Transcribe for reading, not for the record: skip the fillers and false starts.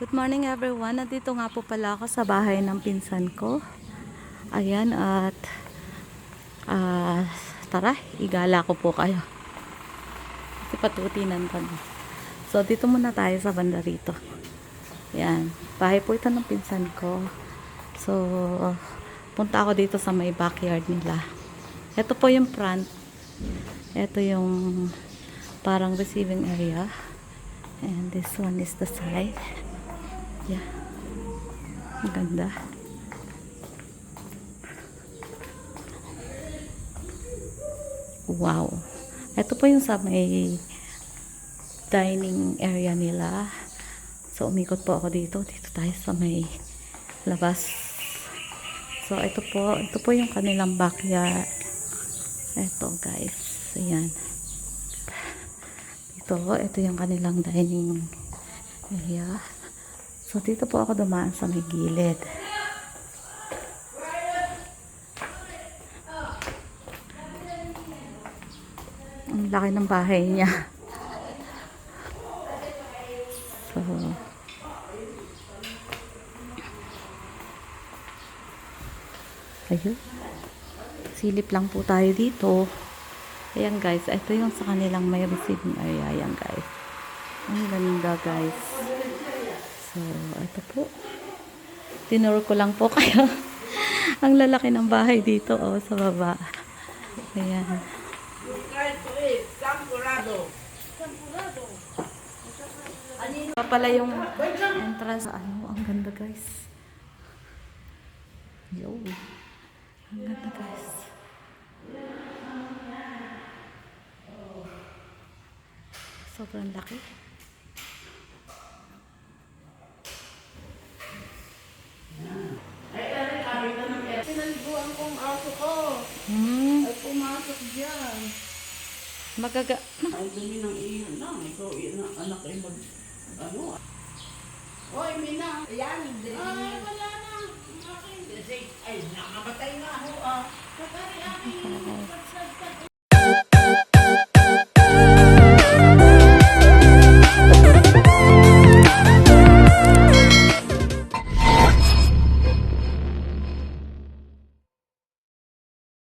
Good morning everyone. Nandito nga po pala ako sa bahay ng pinsan ko. Ayan at tara, igala ko po kayo. Kasi patutinan pa. So dito muna tayo sa banda rito. Ayan, bahay po ito ng pinsan ko. So punta ako dito sa may backyard nila. Ito po yung front. Ito yung parang receiving area. And this one is the side. Yeah. Ang ganda. Wow. Ito po yung sa may dining area nila. So, umikot po ako dito. Dito tayo sa may labas. So, ito po yung kanilang backyard. Ito, guys. Ayan. Ito yung kanilang dining area. So, dito po ako dumaan sa may gilid. Ang laki ng bahay niya. So, ayun. Silip lang po tayo dito. Ayan guys, ito yung sa kanilang may receiving area. Ayan guys. Ang ganda guys. So, ito po. Tinuro ko lang po kayo. Ang lalaki ng bahay dito, oh, sa baba. Ayan. Pa pala yung entrance. Ano, ang ganda guys. Yo. Ang ganda guys. Sobrang laki. Pinaliguan kong aso ko. Ay pumasok dyan. Magaga. Ay dumi ng iyon lang. Ikaw anak ay mag... Ano? Hoy, Mina. Ayan. Ay, wala na.